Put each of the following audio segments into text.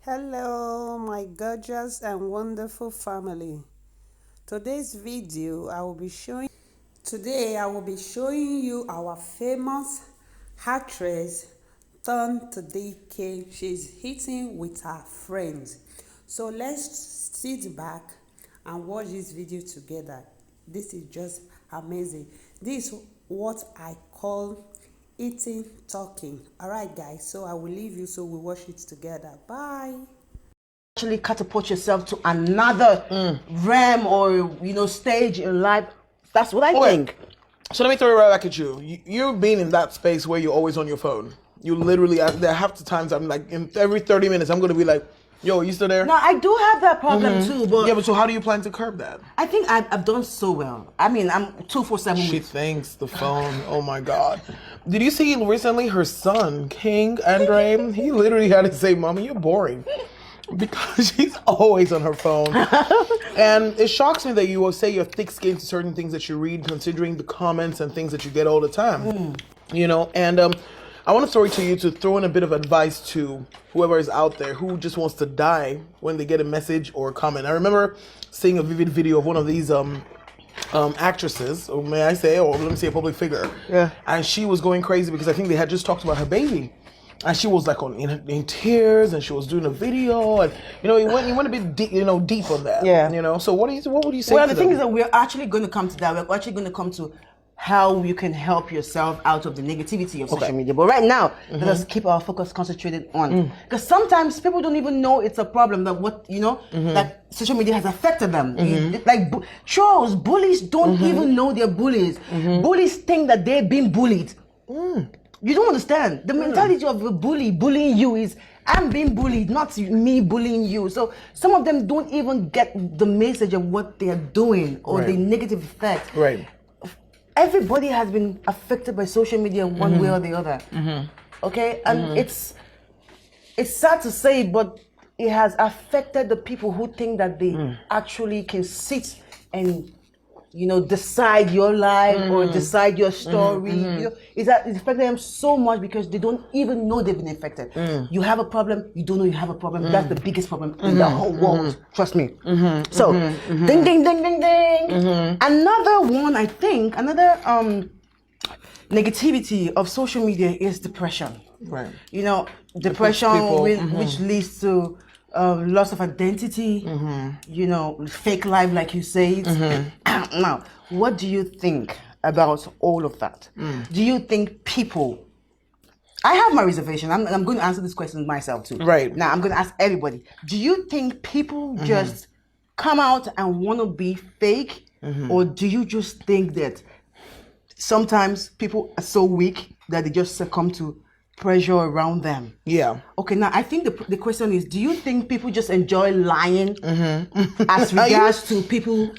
Hello, my gorgeous and wonderful family. Today's video, Today I will be showing you our famous actress Tonto. She's hitting with her friends. So let's sit back and watch this video together. This is just amazing. This is what I call eating talking. All right, guys. So I will leave you so we watch it together. Bye. Actually catapult yourself to another realm or stage in life. That's what I think. So let me throw it right back at you. You've been in that space where you're always on your phone. You literally, there half the times I'm like, every 30 minutes, I'm going to be like, yo, are you still there? No, I do have that problem too, but Yeah, but so how do you plan to curb that? I think I've done so well. I mean, I'm 247 She weeks. thinks the phone, oh my God. Did you see recently her son, King Andre? He literally had to say, Mommy, you're boring. Because she's always on her phone. And it shocks me that you will say you're thick-skinned to certain things that you read, considering the comments and things that you get all the time. And I want to throw it to you to throw in a bit of advice to whoever is out there who just wants to die when they get a message or a comment. I remember seeing a vivid video of one of these actresses, or may I say, or let me say a public figure. Yeah. And she was going crazy because I think they had just talked about her baby. And she was like in tears, and she was doing a video, and it went a bit deep, deep on that. Yeah. So what would you say? Well, to the thing them? is that we're actually going to come to that. We're actually going to come to how you can help yourself out of the negativity of social media. But right now, let us keep our focus concentrated on, because sometimes people don't even know it's a problem that that social media has affected them. Like trolls, bullies don't even know they're bullies. Bullies think that they're being bullied. You don't understand. The mentality of a bully bullying you is, I'm being bullied, not me bullying you. So some of them don't even get the message of what they are doing or the negative effect. Right. Everybody has been affected by social media one way or the other. Okay? And it's sad to say, but it has affected the people who think that they actually can sit and decide your life or decide your story. It's affected them so much because they don't even know they've been affected. You have a problem, you don't know you have a problem. That's the biggest problem in the whole world. Trust me. So, ding, ding, ding, ding, ding. Another one, I think, another negativity of social media is depression. Right. Depression, which leads to loss of identity, fake life, like you say. Now, what do you think about all of that? Do you think people... I have my reservation. I'm going to answer this question myself too. Right. Now, I'm going to ask everybody. Do you think people just come out and want to be fake? Or do you just think that sometimes people are so weak that they just succumb to pressure around them? Yeah. Okay, now I think the question is, do you think people just enjoy lying as regards to people...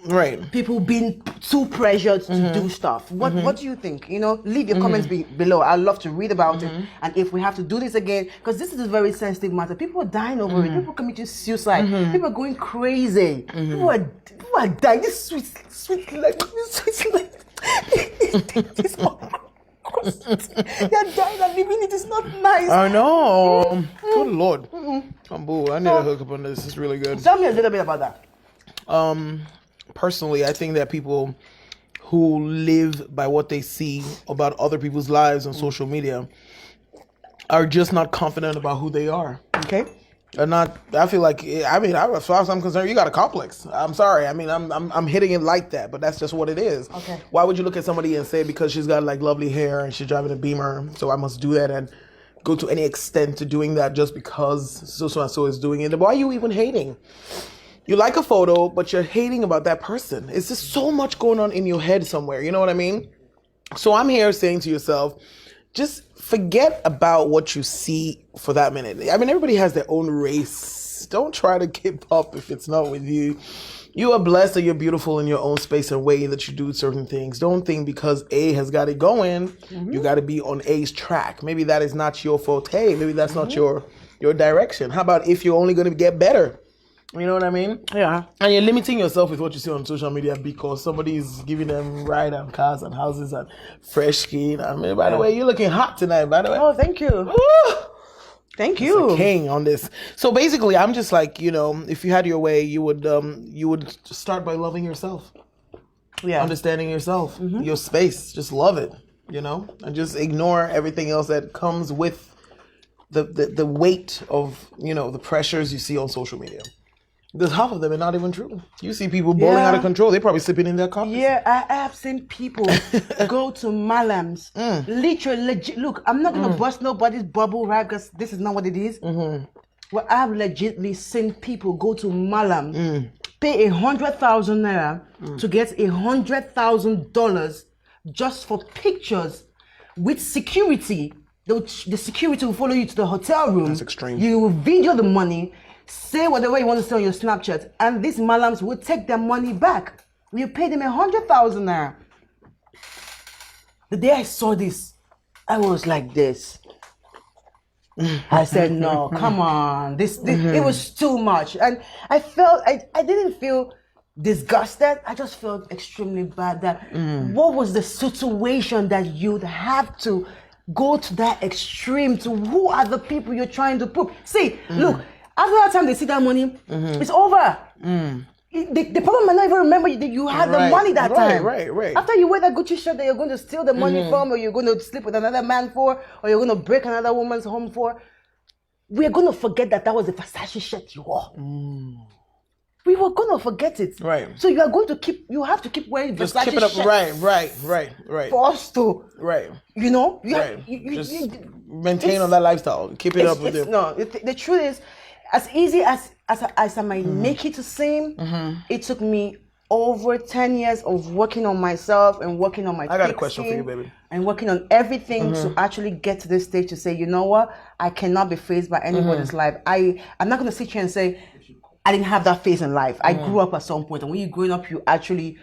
Right. People being too pressured to do stuff. What do you think? Leave your comments below. I'd love to read about it. And if we have to do this again, because this is a very sensitive matter. People are dying over it. People committing suicide. People are going crazy. People are dying. This sweet life. This they're dying and living it is not nice. I know. Good Lord. Boo, I need to hook up on this. It's really good. Tell me a little bit about that. Personally, I think that people who live by what they see about other people's lives on social media are just not confident about who they are. Okay. I feel like, as far as I'm concerned, you got a complex. I'm sorry. I'm hitting it like that, but that's just what it is. Okay. Why would you look at somebody and say, because she's got like lovely hair and she's driving a Beamer, so I must do that and go to any extent to doing that just because so and so is doing it? Why are you even hating? You like a photo, but you're hating about that person. It's just so much going on in your head somewhere. You know what I mean? So I'm here saying to yourself, just forget about what you see for that minute. Everybody has their own race. Don't try to keep up if it's not with you. You are blessed and you're beautiful in your own space and way that you do certain things. Don't think because A has got it going, you got to be on A's track. Maybe that is not your forte. Maybe that's not your direction. How about if you're only going to get better? You know what I mean? Yeah. And you're limiting yourself with what you see on social media because somebody is giving them ride and cars and houses and fresh skin. By the way, you're looking hot tonight, by the way. Oh, thank you. Woo! Thank you. Mr. King on this. So basically, I'm just like, you know, if you had your way, you would start by loving yourself. Yeah. Understanding yourself, your space. Just love it, you know, and just ignore everything else that comes with the weight of, you know, the pressures you see on social media. Because half of them are not even true. You see people bowling out of control. They're probably sleeping in their cars. Yeah, I have seen people go to malams. Literally, legit. Look, I'm not going to bust nobody's bubble, right? Because this is not what it is. Well, I've legitimately seen people go to malam, pay 100,000 naira to get $100,000 just for pictures with security. The security will follow you to the hotel room. That's extreme. You will video the money. Say whatever you want to say on your Snapchat, and these malams will take their money back. You pay them 100,000 naira. The day I saw this, I was like this. I said, no, come on. This it was too much. And I felt, I didn't feel disgusted. I just felt extremely bad that what was the situation that you'd have to go to that extreme to? Who are the people you're trying to prove? See, look, after that time they see that money, it's over. The problem might not even remember that you had the money that time. Right. After you wear that Gucci shirt that you're going to steal the money from, or you're going to sleep with another man for, or you're going to break another woman's home for, we're going to forget that was the Versace shirt you wore. We were going to forget it. Right. So you have to keep wearing Just Versace keep it up. shirts. Right. For us to, you know, Just maintain on that lifestyle. Keep it up with it. No, the truth is, as easy as I might make it to seem, it took me over 10 years of working on myself and working on my I got a question for you, baby. And working on everything to actually get to this stage to say, you know what, I cannot be phased by anybody's life. I'm not going to sit here and say, I didn't have that phase in life. I grew up at some point, and when you're growing up, you actually,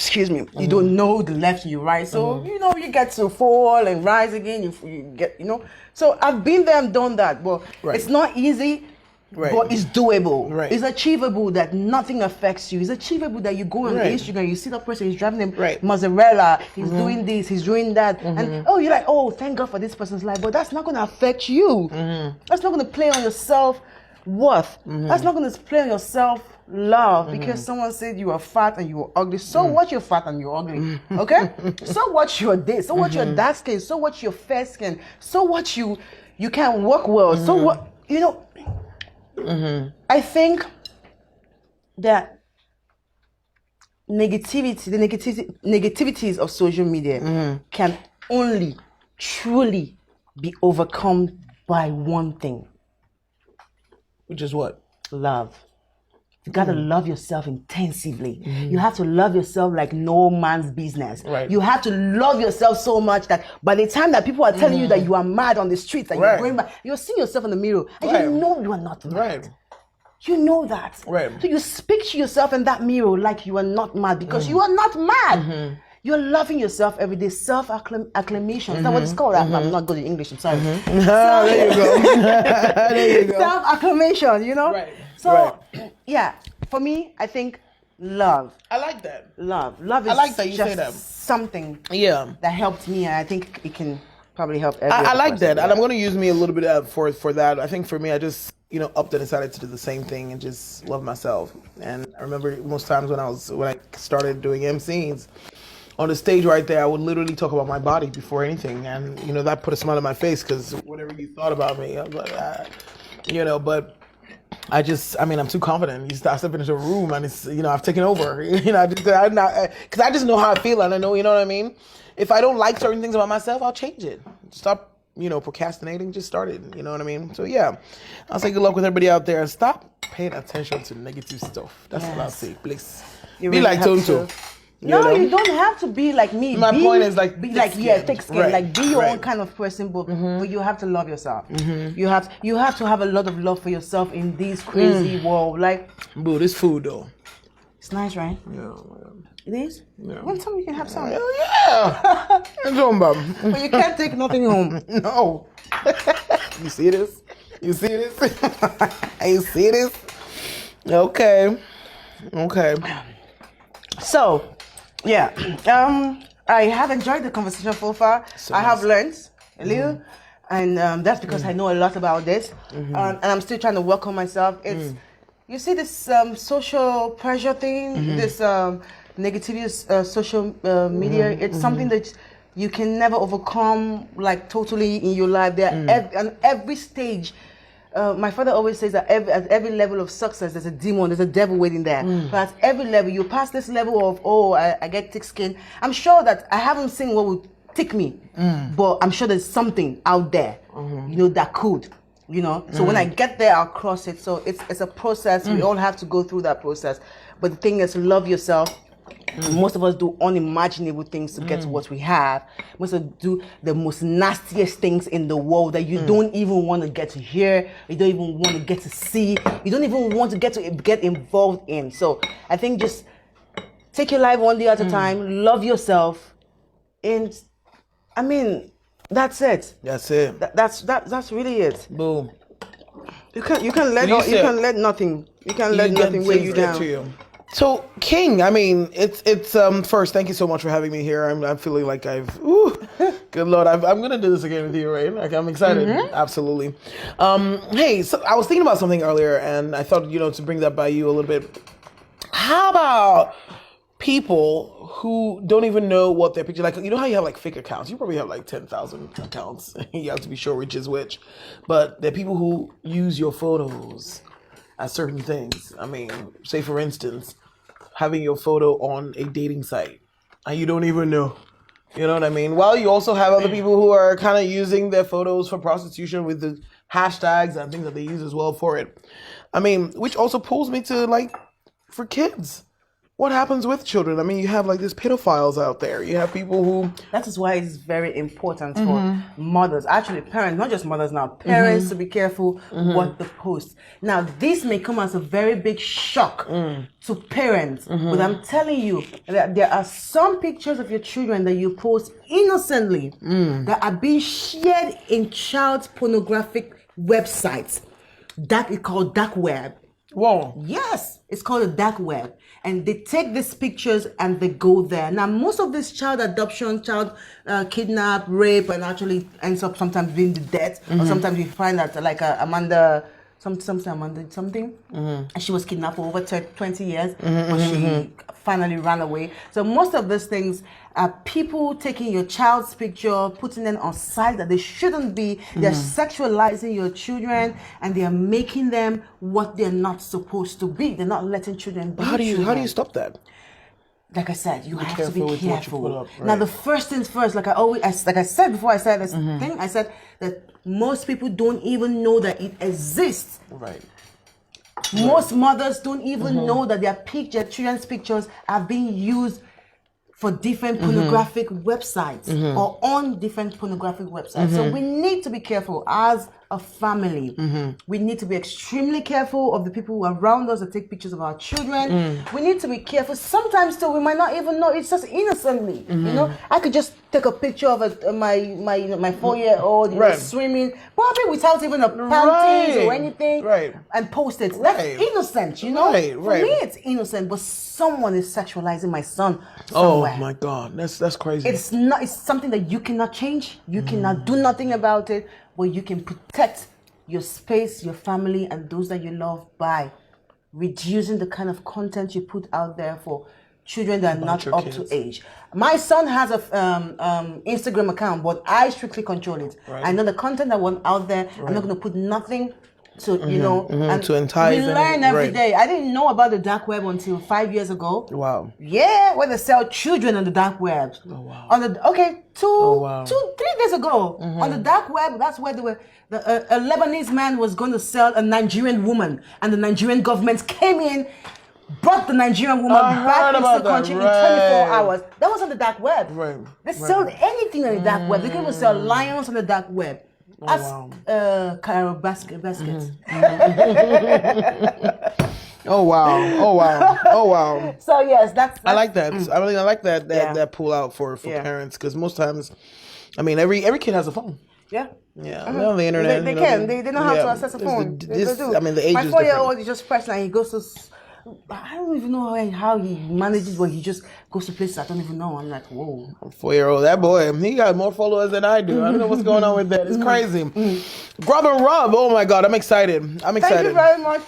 you don't know the left and the right. So, you know, you get to fall and rise again. You get, you know. So I've been there and done that, but it's not easy. But it's doable. It's achievable that nothing affects you. It's achievable that you go on Instagram and you see that person, he's driving a mozzarella, he's doing this, he's doing that. And you're like, oh, thank God for this person's life. But that's not going to affect you. That's not going to play on your self-worth. That's not going to play on your self-love because someone said you are fat and you are ugly. So what, you're fat and you're ugly. Okay? So what, you're this. So what, you're dark skin. So what, you're fair skin. So what, you can't work well. So what, you know. I think that the negativities of social media can only truly be overcome by one thing. Which is what? Love. You gotta love yourself intensively. You have to love yourself like no man's business. You have to love yourself so much that by the time that people are telling you that you are mad on the streets, that you're going back, you're seeing yourself in the mirror and you know you are not mad. You know that. So you speak to yourself in that mirror like you are not mad because you are not mad. You're loving yourself every day. Self-acclamation. Is that what it's called? I'm not good at English. I'm sorry. There you go. There you go. Self-acclamation, you know? So, yeah, for me, I think love. I like that. Love is I like that you say that. Something that helped me, and I think it can probably help everyone. I like that, and I'm going to use me a little bit for that. I think for me, I just upped and decided to do the same thing and just love myself. And I remember most times when I started doing MCs on the stage right there, I would literally talk about my body before anything, and that put a smile on my face because whatever you thought about me, I was like, but. I'm too confident. I step into a room and it's, I've taken over. Because I just know how I feel and I know, you know what I mean? If I don't like certain things about myself, I'll change it. Stop, procrastinating. Just start it. You know what I mean? So yeah, I'll say good luck with everybody out there and stop paying attention to negative stuff. That's what I'll say. Please be like Tonto. No, you don't have to be like me. My point is like thick skin. Like be your own kind of person, but you have to love yourself. You have to have a lot of love for yourself in this crazy world. Like, boo, this food though. It's nice, right? Yeah. It is? Yeah. One time you can have some. Hell yeah. But you can't take nothing home. No. You see this? You see this? Okay. So, yeah, I have enjoyed the conversation so far. I have learned a little. And that's because I know a lot about this, and I'm still trying to work on myself. It's you see this social pressure thing, this negativity, social media. It's something that you can never overcome, like totally in your life. There, on every stage. My father always says that at every level of success, there's a demon, there's a devil waiting there. But at every level, you pass this level of, I get thick skin. I'm sure that I haven't seen what would tick me, but I'm sure there's something out there, that could, So when I get there, I'll cross it. So it's a process. We all have to go through that process. But the thing is, love yourself. Most of us do unimaginable things to get to what we have. Most of us do the most nastiest things in the world that you don't even want to get to hear. You don't even want to get to see. You don't even want to get involved in. So I think just take your life one day at a time. Love yourself, and I mean that's it. That's it. That's really it. Boom. You can let nothing weigh you down. To you. So King, I mean, it's first, thank you so much for having me here. I'm feeling like good Lord, I'm gonna do this again with you, right? Like I'm excited, absolutely. Hey, so I was thinking about something earlier, and I thought to bring that by you a little bit. How about people who don't even know what their picture, like how you have like fake accounts? You probably have like 10,000 accounts. You have to be sure which is which, but there are people who use your photos as certain things. I mean, say for instance, having your photo on a dating site and you don't even know. You know what I mean? While you also have other people who are kind of using their photos for prostitution with the hashtags and things that they use as well for it. I mean, which also pulls me to like, for kids. What happens with children? I mean, you have like these pedophiles out there. You have people who... That is why it's very important for mothers, actually parents, not just mothers now, parents to be careful what they post. Now, this may come as a very big shock to parents, but I'm telling you that there are some pictures of your children that you post innocently that are being shared in child pornographic websites. That is called dark web. Whoa. Yes, it's called the dark web. And they take these pictures and they go there. Now, most of this child adoption, child kidnap, rape, and actually ends up sometimes being the death. Or sometimes we find that like Amanda something. And she was kidnapped for over 20 years, but she finally ran away. So most of these things are people taking your child's picture, putting them on sites that they shouldn't be. They're sexualizing your children, and they're making them what they're not supposed to be. They're not letting children be. How do you stop that? Like I said, you have to be with what you careful. put up, right. Now, the first things first, like I said before I said this thing, I said that most people don't even know that it exists. Right. Most mothers don't even know that their children's pictures are being used for different pornographic websites or on different pornographic websites. So we need to be careful as a family. We need to be extremely careful of the people who are around us that take pictures of our children. We need to be careful. Sometimes too, we might not even know. It's just innocently. I could just take a picture of my 4-year-old swimming, probably without even a panties or anything, and post it. That's innocent, Right. For me, it's innocent, but someone is sexualizing my son somewhere. Oh my God, that's crazy. It's not. It's something that you cannot change. You cannot do nothing about it, but you can protect your space, your family, and those that you love by reducing the kind of content you put out there for children that are not up to age. My son has a Instagram account, but I strictly control it. Right. I know the content that went out there. I'm not going to put nothing to, and to entice. We learn every day. I didn't know about the dark web until 5 years ago. Wow. Yeah, where they sell children on the dark web. Oh, wow. On the 3 days ago on the dark web, that's where they were. A Lebanese man was going to sell a Nigerian woman, and the Nigerian government came in, brought the Nigerian woman back into the country in 24 hours. That was on the dark web. Right. They sell anything on the dark web. They can even sell lions on the dark web. Cairo baskets. Oh wow. So yes, that's I like that. I like that pull out for parents, because most times, I mean, every kid has a phone. Yeah. Yeah, they're on the internet. They can. They know how to access a phone. The age My is 4-year-old is just pressing, and he goes to I don't even know how he manages when he just goes to places I don't even know. I'm like, whoa. 4-year-old, that boy, he got more followers than I do. I don't know what's going on with that. It's crazy. Grub and Rub. Oh my God, I'm excited. I'm excited. Thank you very much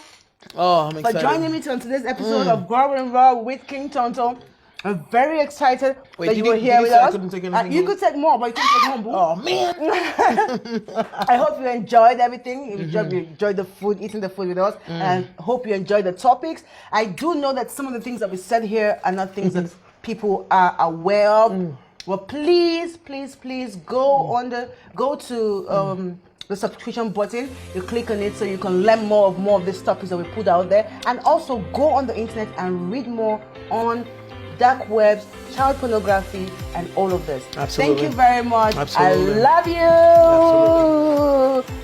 I'm for excited. joining me on today's episode of Grub and Rub with King Tonto. I'm very excited that you were here with us. You could take more, but you can't take home, boo. Oh man. I hope you enjoyed everything. You enjoyed the food, eating the food with us, and I hope you enjoyed the topics. I do know that some of the things that we said here are not things that people are aware of. Well, please go to the subscription button. You click on it so you can learn more of these topics that we put out there, and also go on the internet and read more on dark webs, child pornography, and all of this. Absolutely. Thank you very much. Absolutely. I love you. Absolutely.